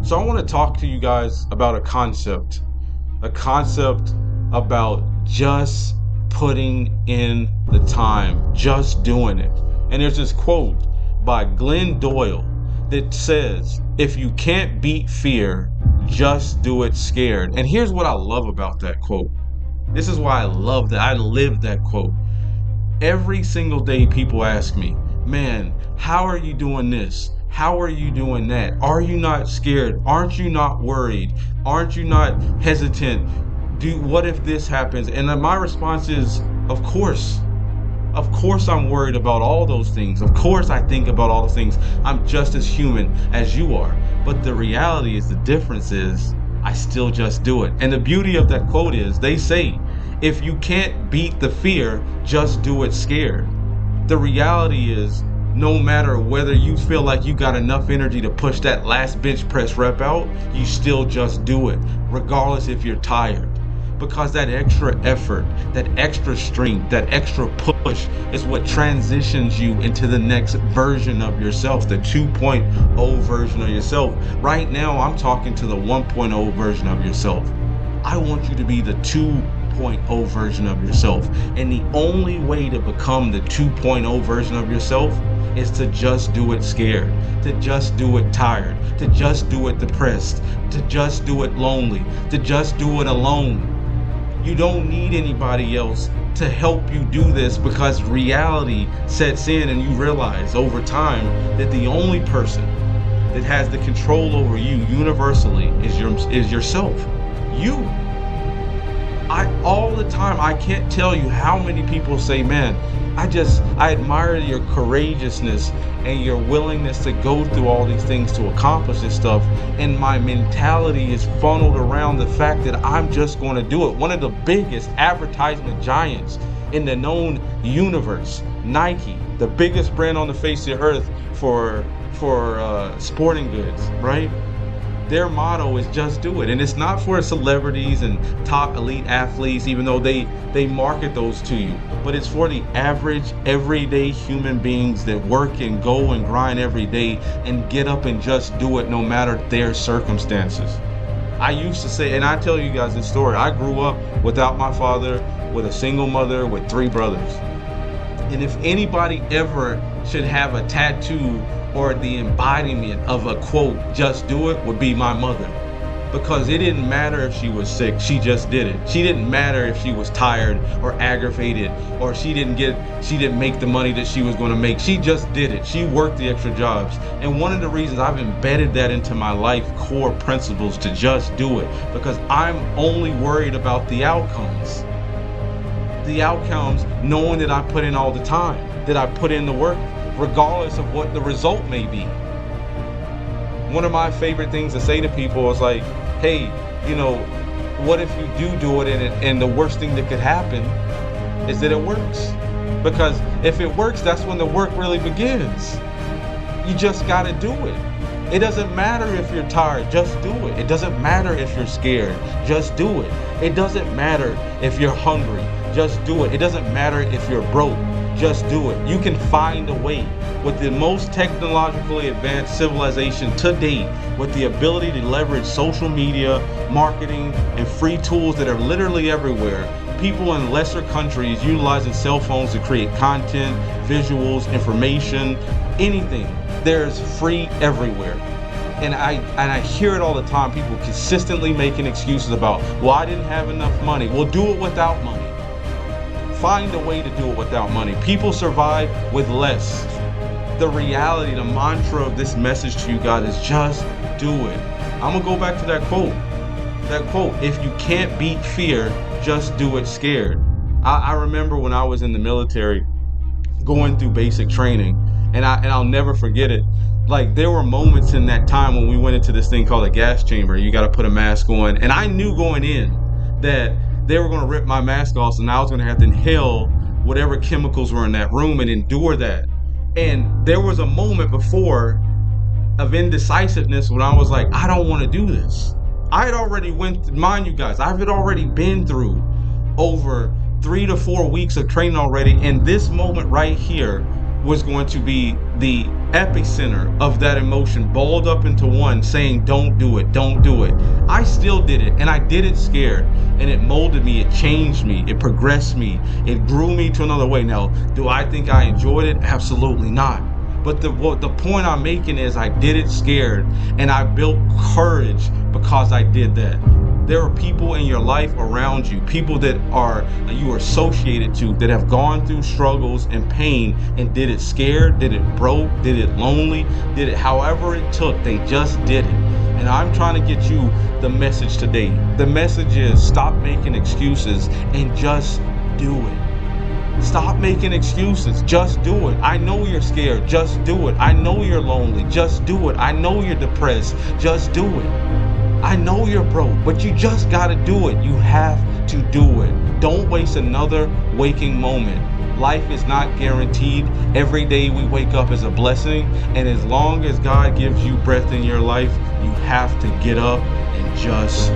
So I want to talk to you guys about a concept about just putting in the time, just doing it. And there's this quote by Glenn Doyle that says, if you can't beat fear, just do it scared. And here's what I love about that quote. This is why I love that. I live that quote. Every single day people ask me, man, how are you doing this? How are you doing that? Are you not scared? Aren't you not worried? Aren't you not hesitant? What if this happens? And my response is, of course. Of course I'm worried about all those things. Of course I think about all the things. I'm just as human as you are. But the reality is, the difference is, I still just do it. And the beauty of that quote is, they say, if you can't beat the fear, just do it scared. The reality is, no matter whether you feel like you got enough energy to push that last bench press rep out, you still just do it, regardless if you're tired. Because that extra effort, that extra strength, that extra push is what transitions you into the next version of yourself, the 2.0 version of yourself. Right now, I'm talking to the 1.0 version of yourself. I want you to be the 2.0 version of yourself. And the only way to become the 2.0 version of yourself is to just do it scared, to just do it tired, to just do it depressed, to just do it lonely, to just do it alone. You don't need anybody else to help you do this, because reality sets in and you realize over time that the only person that has the control over you universally is yourself. You. All the time, I can't tell you how many people say, man, I admire your courageousness and your willingness to go through all these things to accomplish this stuff. And my mentality is funneled around the fact that I'm just going to do it. One of the biggest advertisement giants in the known universe, Nike, the biggest brand on the face of the earth for sporting goods, right? Their motto is just do it. And it's not for celebrities and top elite athletes, even though they market those to you, but it's for the average everyday human beings that work and go and grind every day and get up and just do it no matter their circumstances. I used to say, and I tell you guys this story, I grew up without my father, with a single mother, with 3 brothers. And if anybody ever should have a tattoo or the embodiment of a quote, just do it, would be my mother. Because it didn't matter if she was sick, she just did it. She didn't matter if she was tired or aggravated, or she didn't make the money that she was going to make. She just did it. She worked the extra jobs. And one of the reasons I've embedded that into my life core principles, to just do it, because I'm only worried about the outcomes. The outcomes, knowing that I put in all the time, that I put in the work, regardless of what the result may be. One of my favorite things to say to people is like, hey, what if you do it and the worst thing that could happen is that it works? Because if it works, that's when the work really begins. You just got to do it. It doesn't matter if you're tired, just do it. It doesn't matter if you're scared, just do it. It doesn't matter if you're hungry, just do it. It doesn't matter if you're broke, just do it. You can find a way. With the most technologically advanced civilization to date, with the ability to leverage social media, marketing, and free tools that are literally everywhere, people in lesser countries utilizing cell phones to create content, visuals, information, anything. There's free everywhere. And I hear it all the time, people consistently making excuses about, well, I didn't have enough money. Well, do it without money. Find a way to do it without money. People survive with less. The reality, the mantra of this message to you guys is just do it. I'm gonna go back to that quote. That quote, if you can't beat fear, just do it scared. I remember when I was in the military going through basic training, and I'll never forget it. Like, there were moments in that time when we went into this thing called a gas chamber. You got to put a mask on, and I knew going in that they were going to rip my mask off, and I was going to have to inhale whatever chemicals were in that room and endure that. And there was a moment before of indecisiveness when I was like, I don't want to do this. I had already mind you guys, I had already been through over 3 to 4 weeks of training already, and this moment right here was going to be the epicenter of that emotion balled up into one, saying don't do it, don't do it. I still did it, and I did it scared, and it molded me, it changed me, it progressed me, it grew me to another way. Now, do I think I enjoyed it? Absolutely not. But the point I'm making is I did it scared, and I built courage because I did that. There are people in your life around you, people that you are associated to, that have gone through struggles and pain and did it scared, did it broke, did it lonely, did it however it took. They just did it. And I'm trying to get you the message today. The message is stop making excuses and just do it. Stop making excuses. Just do it. I know you're scared. Just do it. I know you're lonely. Just do it. I know you're depressed. Just do it. I know you're broke, but you just got to do it. You have to do it. Don't waste another waking moment. Life is not guaranteed. Every day we wake up is a blessing. And as long as God gives you breath in your life, you have to get up and just